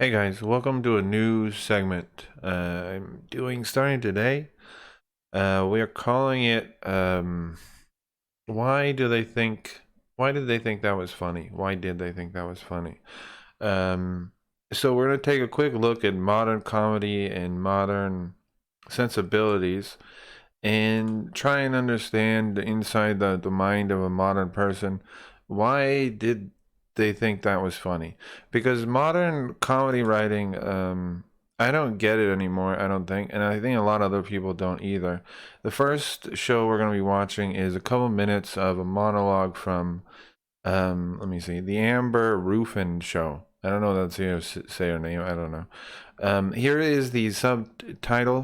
Hey guys, welcome to a new segment starting today. We are calling it Why do they think why did they think that was funny? Why did they think that was funny? Um, so we're gonna take a quick look at modern comedy and modern sensibilities and try and understand inside the mind of a modern person. Why did they think that was funny? Because modern comedy writing, I don't get it anymore, I don't think, and I think a lot of other people don't either. The first show we're going to be watching is a couple minutes of a monologue from let me see, the Ruffin Show. I don't know if that's how you say her name. I don't know. Here is the subtitle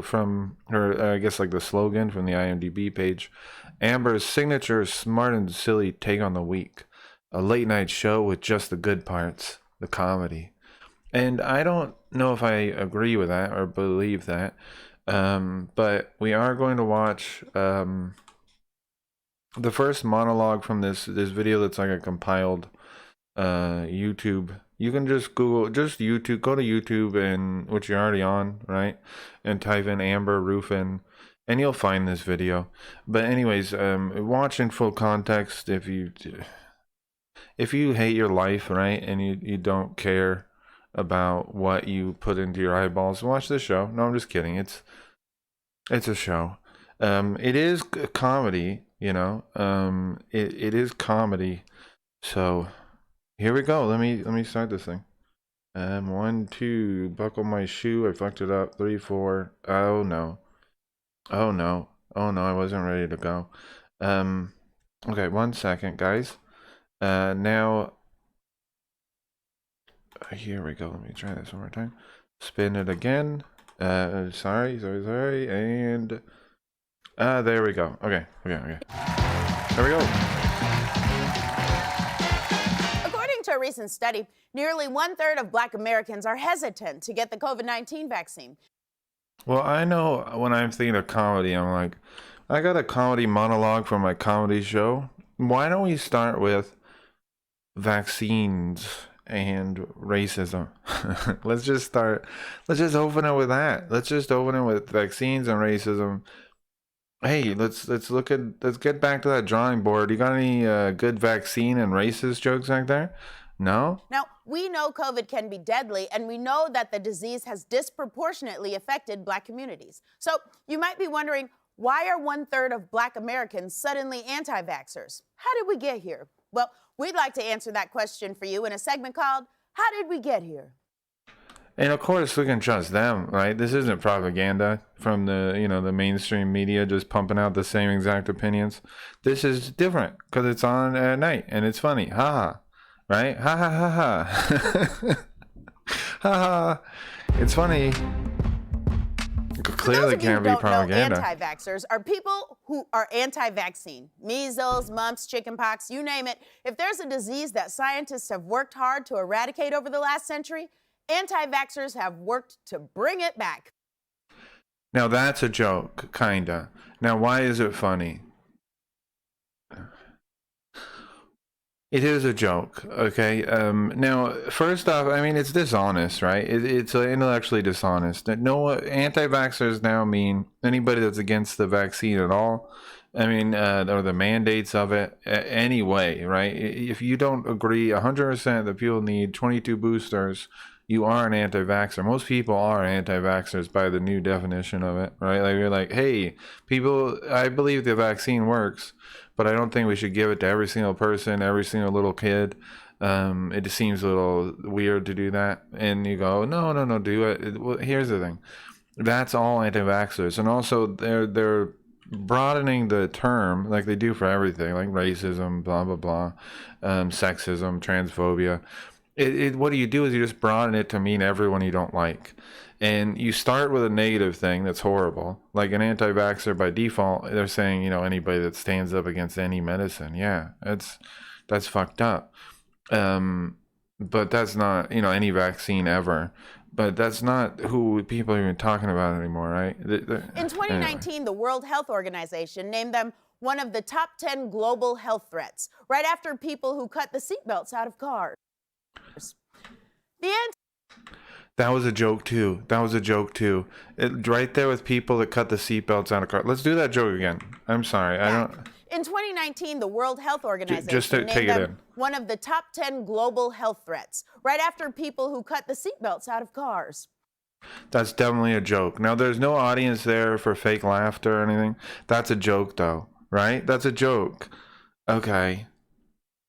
from her, I guess like the slogan from the IMDb page. Amber's signature smart and silly take on the week. A late night show with just the good parts, the comedy. And I don't know if I agree with that or believe that. But we are going to watch the first monologue from this video that's like a compiled YouTube. You can just Google, just YouTube, go to YouTube, and which you're already on, right? And type in Amber Ruffin and you'll find this video. But anyways, watch in full context. If you hate your life, right, and you don't care about what you put into your eyeballs, watch this show. No, I'm just kidding. It's a show. It is comedy, you know. It is comedy. So here we go. Let me start this thing. 1, 2, buckle my shoe. I fucked it up. 3, 4. Oh no. Oh no. Oh no, I wasn't ready to go. Okay, 1 second, guys. Now here we go. Let me try this one more time. Spin it again. Sorry. And there we go. Okay. There we go. According to a recent study, nearly 1/3 of Black Americans are hesitant to get the COVID-19 vaccine. Well, I know when I'm thinking of comedy, I'm like, I got a comedy monologue for my comedy show. Why don't we start with vaccines and racism? Let's just open it with that. Let's just open it with vaccines and racism. Hey, let's get back to that drawing board. You got any good vaccine and racist jokes back there? No? Now, we know COVID can be deadly, and we know that the disease has disproportionately affected Black communities. So you might be wondering, why are 1/3 of Black Americans suddenly anti-vaxxers? How did we get here? Well, we'd like to answer that question for you in a segment called, How Did We Get Here? And of course, we can trust them, right? This isn't propaganda from the mainstream media just pumping out the same exact opinions. This is different because it's on at night and it's funny. Ha ha. Right? Ha ha ha ha. Ha ha. It's funny. Clearly can't be propaganda. Anti-vaxxers are people who are anti-vaccine. Measles, mumps, chickenpox, you name it. If there's a disease that scientists have worked hard to eradicate over the last century, anti-vaxxers have worked to bring it back. Now that's a joke, kinda. Now why is it funny? It is a joke, okay? Now, first off, I mean, it's dishonest, right? It's intellectually dishonest. No, anti-vaxxers now mean anybody that's against the vaccine at all. I mean, or the mandates of it anyway, right? If you don't agree 100% that people need 22 boosters, you are an anti-vaxxer. Most people are anti-vaxxers by the new definition of it, right? Like you're like, hey, people, I believe the vaccine works, but I don't think we should give it to every single person, every single little kid. It just seems a little weird to do that. And you go, no, do it. Well, here's the thing. That's all anti-vaxxers. And also they're broadening the term like they do for everything, like racism, blah, blah, blah, sexism, transphobia. What do you do is you just broaden it to mean everyone you don't like. And you start with a negative thing that's horrible. Like an anti-vaxxer by default, they're saying, anybody that stands up against any medicine. Yeah, that's fucked up. But that's not, any vaccine ever. But that's not who people are even talking about anymore, right? In 2019, anyway. The World Health Organization named them one of the top 10 global health threats, right after people who cut the seatbelts out of cars. The That was a joke too. That was a joke too. Right there with people that cut the seatbelts out of cars. Let's do that joke again. I'm sorry. I don't. In 2019, the World Health Organization Just to take named it them in. one of the top 10 global health threats, right after people who cut the seatbelts out of cars. That's definitely a joke. Now, there's no audience there for fake laughter or anything. That's a joke, though, right? That's a joke. Okay.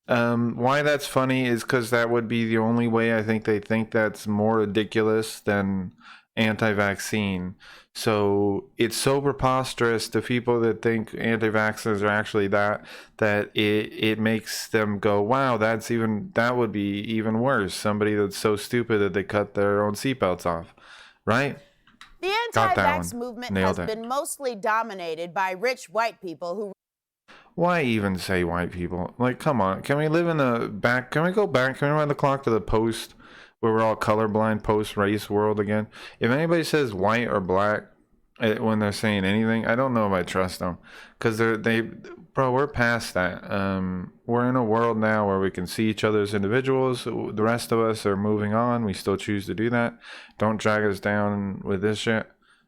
Why that's funny is because that would be the only way I think they think that's more ridiculous than anti-vaccine. So it's so preposterous to people that think anti-vaxxers are actually that it makes them go, wow, that would be even worse. Somebody that's so stupid that they cut their own seatbelts off, right? The Got that anti-vax one. movement Nailed has it. been mostly dominated by rich white people who Why even say white people? Like, come on. Can we live in the back? Can we go back? Can we run the clock to the post where we're all colorblind, post-race world again? If anybody says white or black when they're saying anything, I don't know if I trust them. Because bro, we're past that. We're in a world now where we can see each other as individuals. The rest of us are moving on. We still choose to do that. Don't drag us down with this shit,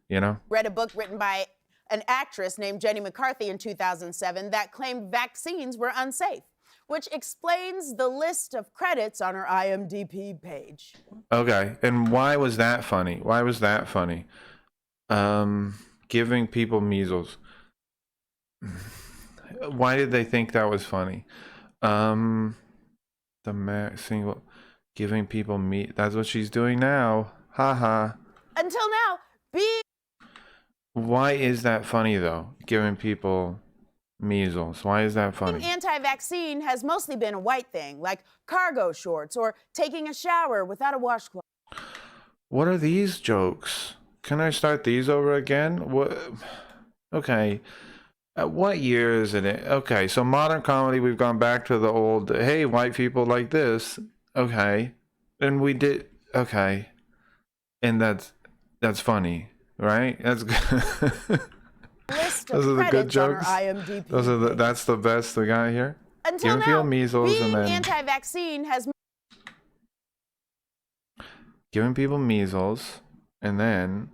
you know? read a book written by an actress named Jenny McCarthy in 2007 that claimed vaccines were unsafe, which explains the list of credits on her IMDb page. Okay, and why was that funny? Why was that funny? Giving people measles. Why did they think that was funny? Single giving people that's what she's doing now. Haha. Until now, being Why is that funny though? Giving people measles. Why is that funny? anti-vaccine has mostly been a white thing, like cargo shorts or taking a shower without a washcloth. What are these jokes? Can I start these over again? What? Okay. What year is it? Okay, so modern comedy, we've gone back to the old, hey, white people like this. Okay. And we did, okay. And that's funny, right? That's good. List of Those are the good credits on her jokes. IMDb. That's the best we got here. Until Giving people now, measles being and then anti-vaccine has giving people measles and then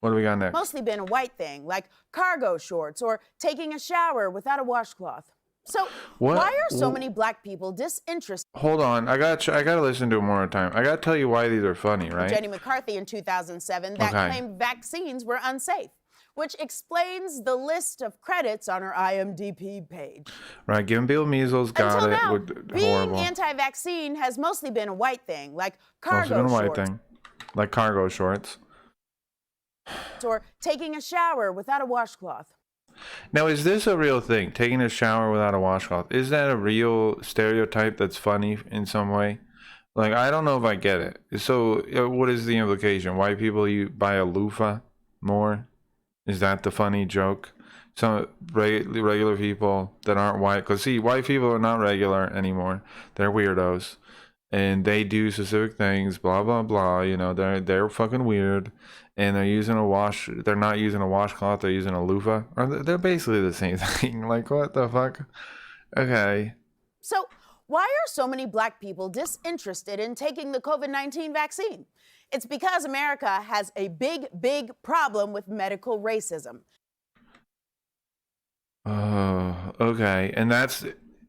what do we got next? mostly been a white thing, like cargo shorts or taking a shower without a washcloth. So why are so many black people disinterested? Hold on, I gotta listen to it one more time. I gotta tell you why these are funny, right? Jenny McCarthy in 2007 that claimed vaccines were unsafe, which explains the list of credits on her IMDb page. Right, giving people measles, got Until it. now, being Horrible. anti-vaccine has mostly been a white thing, like Mostly cargo been a white shorts thing, like cargo shorts. or taking a shower without a washcloth. Now, is this a real thing? Taking a shower without a washcloth? Is that a real stereotype that's funny in some way? Like, I don't know if I get it. So, what is the implication? White people buy a loofah more? Is that the funny joke? Some regular people that aren't white, because see, white people are not regular anymore. They're weirdos, and they do specific things. Blah blah blah. You know, they're fucking weird, and they're using They're not using a washcloth. They're using a loofah. Or they're basically the same thing. Like, what the fuck? Okay. So why are so many black people disinterested in taking the COVID-19 vaccine? It's because America has a big, big problem with medical racism. Oh, okay. And that's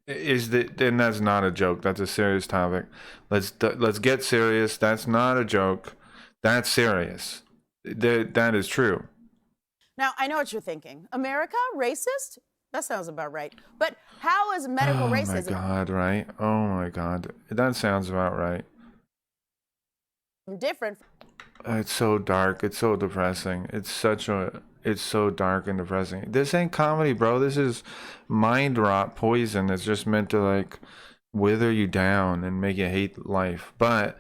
not a joke. That's a serious topic. Let's get serious. That's not a joke. That's serious. That is true. Now, I know what you're thinking. America racist? That sounds about right. But how is medical racism? Oh my God, right? Oh my God. That sounds about right. Different? It's so dark. It's so depressing. It's so dark and depressing. This ain't comedy, bro. This is mind rot poison. It's just meant to like wither you down and make you hate life. But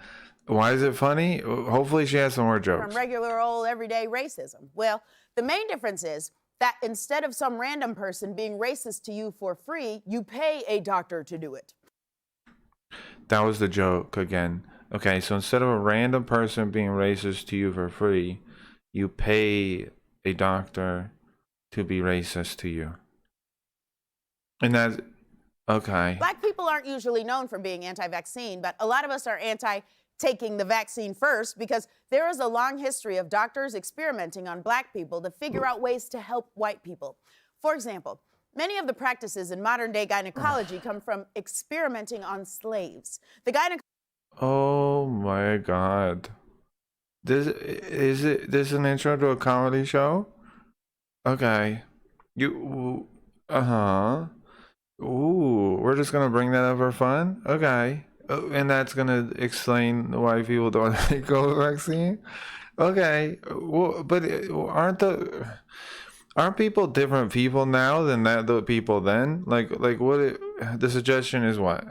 why is it funny? Hopefully she has some more jokes. From regular old everyday racism. Well, the main difference is that instead of some random person being racist to you for free, you pay a doctor to do it. That was the joke again. Okay, so instead of a random person being racist to you for free, you pay a doctor to be racist to you. And that's okay. Black people aren't usually known for being anti-vaccine, but a lot of us are taking the vaccine first because there is a long history of doctors experimenting on black people to figure out ways to help white people. For example, many of the practices in modern-day gynecology come from experimenting on slaves. The Oh my God. This is an intro to a comedy show? Okay. Ooh, we're just gonna bring that up for fun? Okay. Oh, and that's gonna explain why people don't take COVID vaccine? Okay. Well, but aren't people different people now than the people then? Like what the suggestion is what?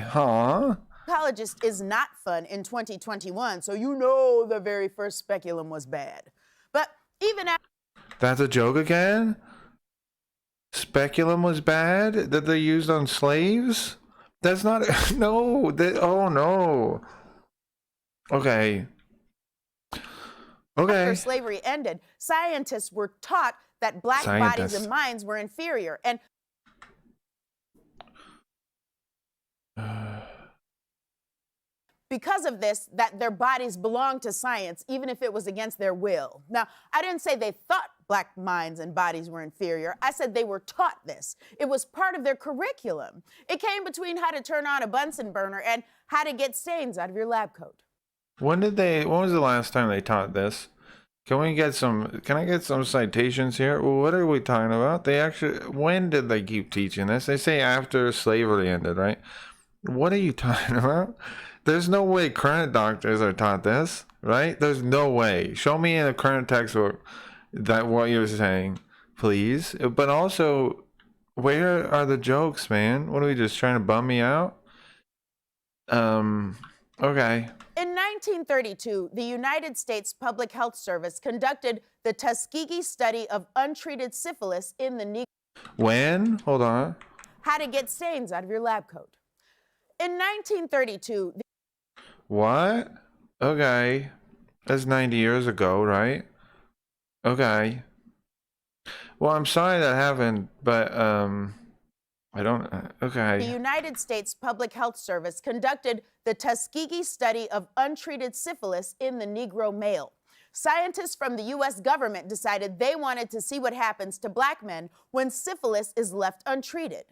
Huh? gynecologist is not fun in 2021, so you know the very first speculum was bad. But even after That's a joke again? Speculum was bad that they used on slaves? That's not no. Oh no. Okay. Okay. after slavery ended, scientists were taught that black bodies and minds were inferior. And because of this, that their bodies belonged to science, even if it was against their will. Now, I didn't say they thought black minds and bodies were inferior. I said they were taught this. It was part of their curriculum. It came between how to turn on a Bunsen burner and how to get stains out of your lab coat. When was the last time they taught this? Can I get some citations here? Well, what are we talking about? When did they keep teaching this? They say after slavery ended, right? What are you talking about? There's no way current doctors are taught this, right? There's no way. Show me in a current textbook that what you're saying, please. But also, where are the jokes, man? What are we just trying to bum me out? Okay. In 1932, the United States Public Health Service conducted the Tuskegee Study of untreated syphilis in the Negro. When? Hold on. How to get stains out of your lab coat. In 1932. What? Okay. That's 90 years ago, right? Okay. Well, I'm sorry that happened, but I don't. Okay. The United States Public Health Service conducted the Tuskegee Study of untreated syphilis in the Negro male. Scientists from the U.S. government decided they wanted to see what happens to black men when syphilis is left untreated.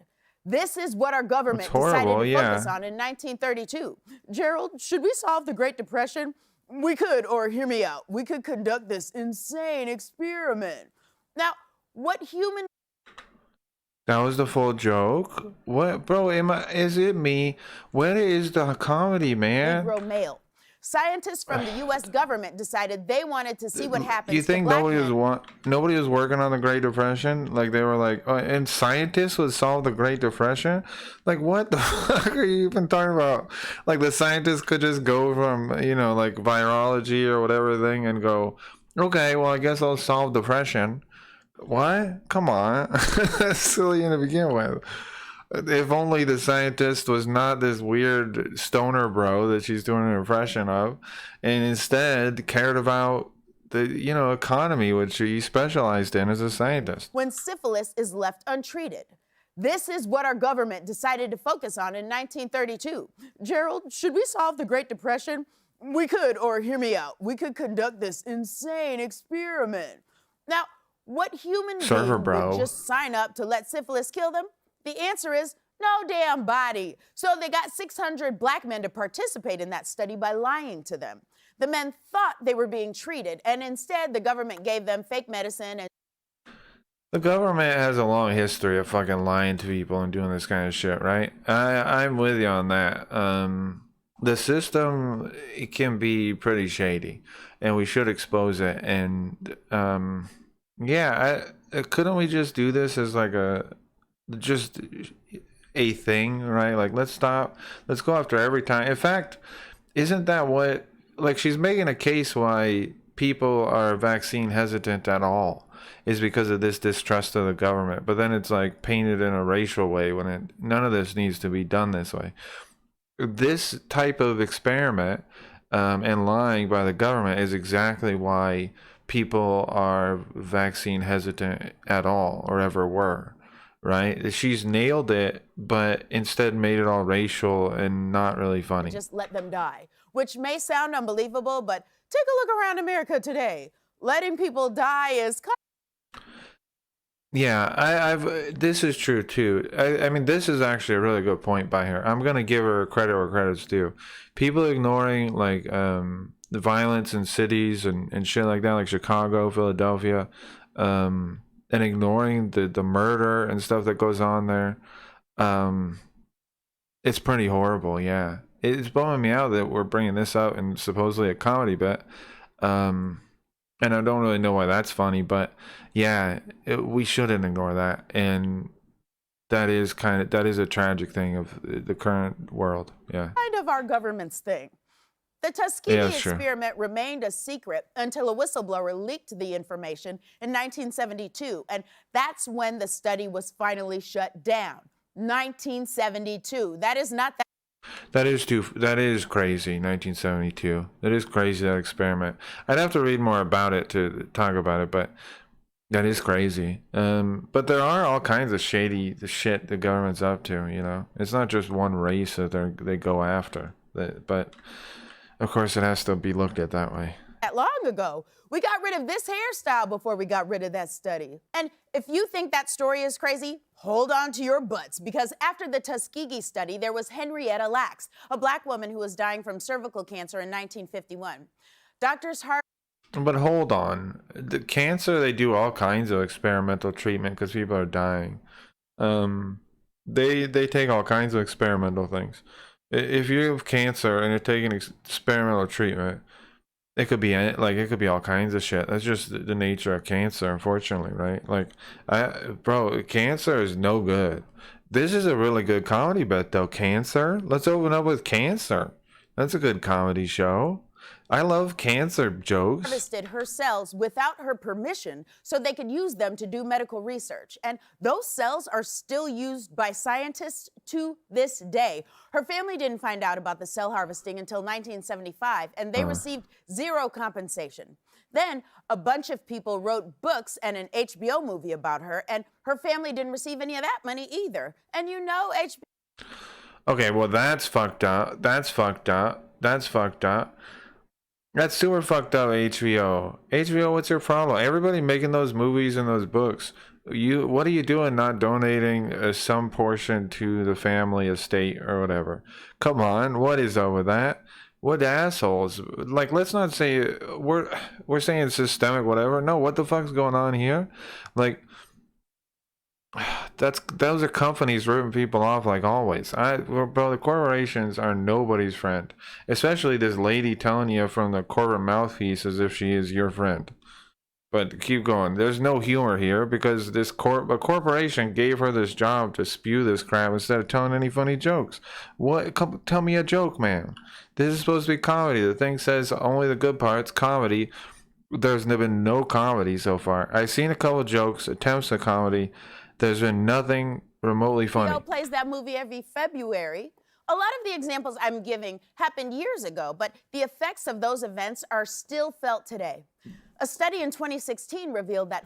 This is what our government decided to focus on in 1932. Gerald, should we solve the Great Depression? We could, or hear me out, we could conduct this insane experiment. Now, what human... That was the full joke? What, bro, is it me? Where is the comedy, man? Negro male. Scientists from the U.S. government decided they wanted to see what happens. You think to nobody was working on the Great Depression? Like they were like, oh, and scientists would solve the Great Depression? Like what the fuck are you even talking about? Like the scientists could just go from like virology or whatever thing and go, okay, well I guess I'll solve depression. What? Come on, that's silly to begin with. If only the scientist was not this weird stoner bro that she's doing an impression of, and instead cared about the economy, which he specialized in as a scientist. When syphilis is left untreated. This is what our government decided to focus on in 1932. Gerald, should we solve the Great Depression? We could, or hear me out, we could conduct this insane experiment. Now, what human being would just sign up to let syphilis kill them? The answer is no damn body. So they got 600 black men to participate in that study by lying to them. The men thought they were being treated, and instead the government gave them fake medicine. And the government has a long history of fucking lying to people and doing this kind of shit, right? I'm with you on that. The system, it can be pretty shady, and we should expose it. And couldn't we just do this as like just a thing, right? Like let's go after every time. In fact, isn't that what, like, she's making a case why people are vaccine hesitant at all is because of this distrust of the government, but then it's like painted in a racial way when none of this needs to be done this way. This type of experiment and lying by the government is exactly why people are vaccine hesitant at all or ever were. right? She's nailed it, but instead made it all racial and not really funny. Just let them die, which may sound unbelievable, but take a look around America today. Letting people die is Yeah, I've this is true too. I mean, this is actually a really good point by her. I'm gonna give her credit where credit's due. People ignoring like the violence in cities and shit like that, like Chicago, Philadelphia, and ignoring the murder and stuff that goes on there. It's pretty horrible. Yeah, it's bumming me out that we're bringing this up in supposedly a comedy bit. And I don't really know why that's funny, but yeah, we shouldn't ignore that. And that is a tragic thing of the current world. Yeah. kind of our government's thing. The Tuskegee Yeah, sure. experiment remained a secret until a whistleblower leaked the information in 1972, and that's when the study was finally shut down. 1972. That is not that. That is crazy. 1972. That is crazy, that experiment. I'd have to read more about it to talk about it, but that is crazy. But there are all kinds of shady shit the government's up to. You know, it's not just one race that they go after. But of course, it has to be looked at that way. Long ago. We got rid of this hairstyle before we got rid of that study. And if you think that story is crazy, hold on to your butts, because after the Tuskegee study, there was Henrietta Lacks, a black woman who was dying from cervical cancer in 1951. Doctors But hold on, the cancer, they do all kinds of experimental treatment because people are dying. They take all kinds of experimental things. If you have cancer and you're taking experimental treatment, it could be all kinds of shit. That's just the nature of cancer, unfortunately, right? Like, bro, cancer is no good. This is a really good comedy bit, though. Cancer. Let's open up with cancer. That's a good comedy show. I love cancer jokes. harvested her cells without her permission so they could use them to do medical research. And those cells are still used by scientists to this day. Her family didn't find out about the cell harvesting until 1975, and they received zero compensation. Then a bunch of people wrote books and an HBO movie about her, and her family didn't receive any of that money either. And you know, Okay, well, that's fucked up. That's fucked up. That's fucked up. That's super fucked up, HBO. HBO, what's your problem? Everybody making those movies and those books. What are you doing not donating some portion to the family estate or whatever? Come on, what is up with that? What assholes? Like, let's not say we're saying systemic whatever. No, what the fuck's going on here? Like, those are companies ripping people off like always. Bro, the corporations are nobody's friend, especially this lady telling you from the corporate mouthpiece as if she is your friend. But keep going. There's no humor here because a corporation gave her this job to spew this crap instead of telling any funny jokes. Tell me a joke, man. This is supposed to be comedy. The thing says only the good parts, comedy. There's been no comedy so far. I've seen a couple jokes, attempts at comedy. There's been nothing remotely funny. HBO plays that movie every February. A lot of the examples I'm giving happened years ago, but the effects of those events are still felt today. A study in 2016 revealed that.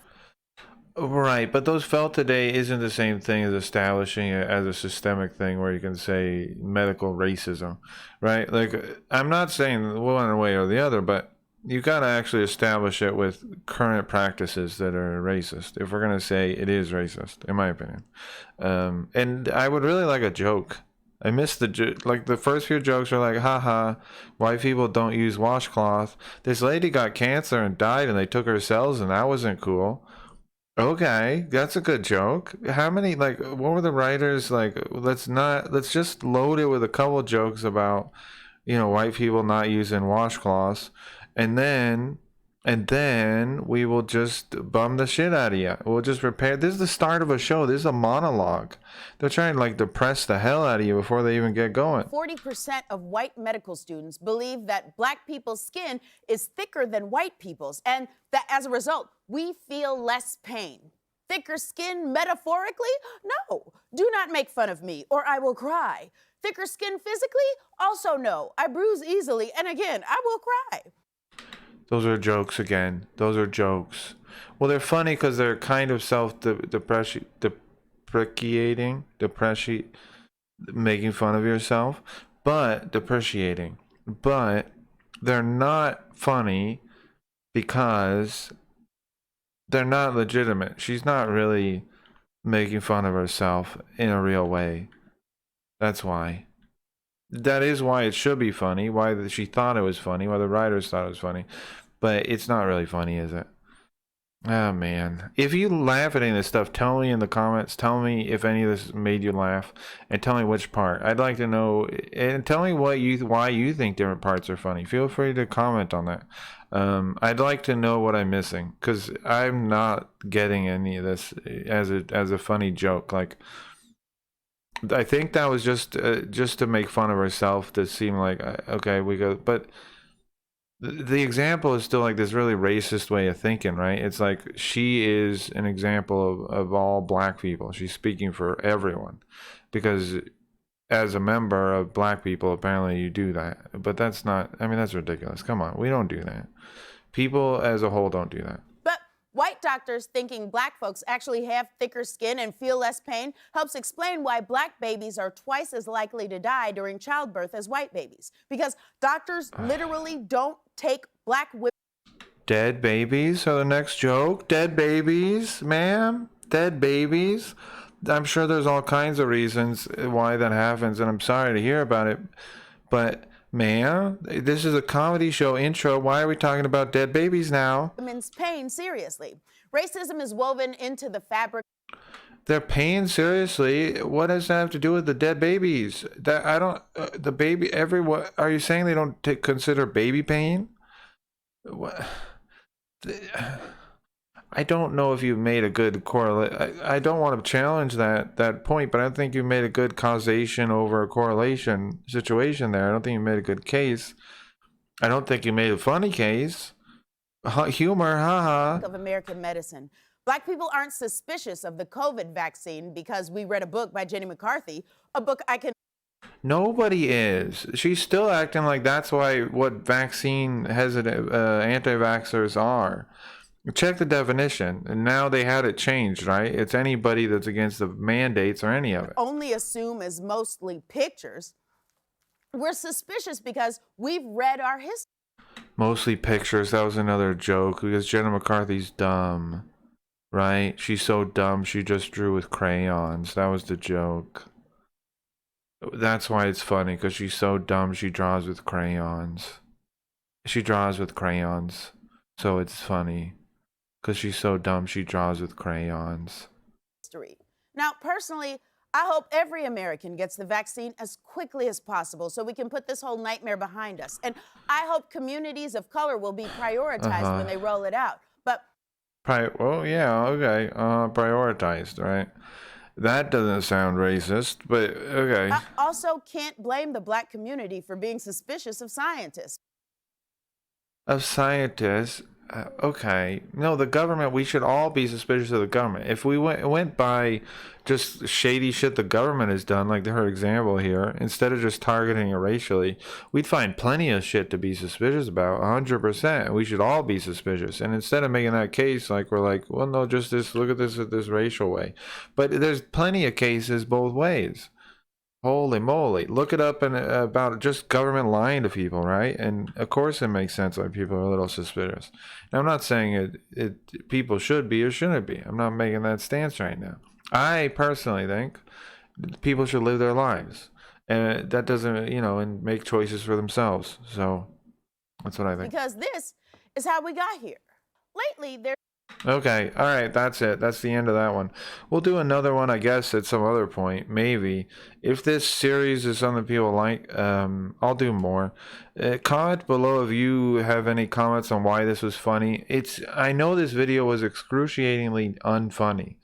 Right, but those felt today isn't the same thing as establishing it as a systemic thing where you can say medical racism, right? Like, I'm not saying one way or the other, but you got to actually establish it with current practices that are racist if we're going to say it is racist, in my opinion. And I would really like a joke. I missed the first few jokes are like, haha, white people don't use washcloth. This lady got cancer and died and they took her cells and that wasn't cool. Okay, that's a good joke. How many, like, what were the writers like? Let's just load it with a couple jokes about, white people not using washcloths. And then we will just bum the shit out of you. We'll just prepare. This is the start of a show. This is a monologue. They're trying to depress the hell out of you before they even get going. 40% of white medical students believe that black people's skin is thicker than white people's, and that as a result, we feel less pain. Thicker skin metaphorically? No. Do not make fun of me, or I will cry. Thicker skin physically? Also no. I bruise easily, and again, I will cry. Those are jokes again. Those are jokes. Well, they're funny because they're kind of self-depreciating. making fun of yourself, but depreciating. But they're not funny because they're not legitimate. She's not really making fun of herself in a real way. That's why. That is why it should be funny, why she thought it was funny, why the writers thought it was funny. But it's not really funny, is it? Oh, man. If you laugh at any of this stuff, tell me in the comments. Tell me if any of this made you laugh. And tell me which part. I'd like to know. And tell me why you think different parts are funny. Feel free to comment on that. I'd like to know what I'm missing. Because I'm not getting any of this as a funny joke. Like, I think that was just to make fun of herself, to seem like, okay, we go. But the example is still like this really racist way of thinking, right? It's like she is an example of all black people. She's speaking for everyone because as a member of black people, apparently you do that. But that's not, I mean, that's ridiculous. Come on, we don't do that. People as a whole don't do that. But white doctors thinking black folks actually have thicker skin and feel less pain helps explain why black babies are twice as likely to die during childbirth as white babies. Because doctors literally don't take black women. Dead babies are the next joke. Dead babies, ma'am. Dead babies. I'm sure there's all kinds of reasons why that happens, and I'm sorry to hear about it. But, ma'am, this is a comedy show intro. Why are we talking about dead babies now? Women's pain seriously. Racism is woven into the fabric. Their pain seriously. What does that have to do with the dead babies? That I don't. The baby. Everyone. Are you saying they don't consider baby pain? What? I don't know if you've made a good correlation. I don't want to challenge that point, but I think you made a good causation over a correlation situation there. I don't think you made a good case. I don't think you made a funny case. Humor, haha. Of American medicine. Black people aren't suspicious of the COVID vaccine because we read a book by Jenny McCarthy, a book I can. Nobody is. She's still acting like that's what vaccine hesitant anti-vaxxers are. Check the definition, and now they had it changed, right? It's anybody that's against the mandates or any of it. Only assume is mostly pictures. We're suspicious because we've read our history. Mostly pictures. That was another joke because Jenna McCarthy's dumb, right? She's so dumb she just drew with crayons. That was the joke. That's why it's funny, because she's so dumb she draws with crayons. She draws with crayons, so it's funny. Because she's so dumb she draws with crayons. Now, personally, I hope every American gets the vaccine as quickly as possible so we can put this whole nightmare behind us. And I hope communities of color will be prioritized when they roll it out. But well, yeah, okay. Prioritized, right? That doesn't sound racist, but okay. I also can't blame the black community for being suspicious of scientists. Of scientists? Okay. No, the government, we should all be suspicious of the government. If we went by just shady shit the government has done, like her example here, instead of just targeting it racially, we'd find plenty of shit to be suspicious about, 100%. We should all be suspicious. And instead of making that case, like, we're like, well, no, just look at this racial way. But there's plenty of cases both ways. Holy moly. Look it up about just government lying to people, right? And of course it makes sense why people are a little suspicious. Now, I'm not saying people should be or shouldn't be. I'm not making that stance right now. I personally think people should live their lives. And that doesn't, and make choices for themselves. So that's what I think. Because this is how we got here. Lately, there's. Okay, all right, that's it. That's the end of that one. We'll do another one, I guess, at some other point, maybe. If this series is something people like, I'll do more. Comment below if you have any comments on why this was funny. I know this video was excruciatingly unfunny.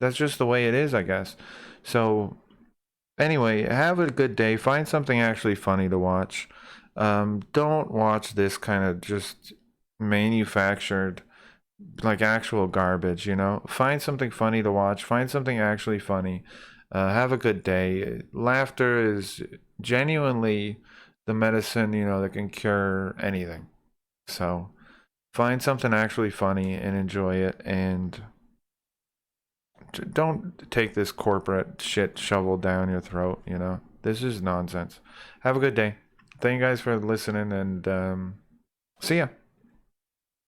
That's just the way it is, I guess. So, anyway, have a good day. Find something actually funny to watch. Don't watch this kind of just manufactured, like, actual garbage, Find something funny to watch. Find something actually funny. Have a good day. Laughter is genuinely the medicine, that can cure anything. So, Find something actually funny and enjoy it, and don't take this corporate shit shoveled down your throat, you know? This is nonsense. Have a good day. Thank you guys for listening, and see ya.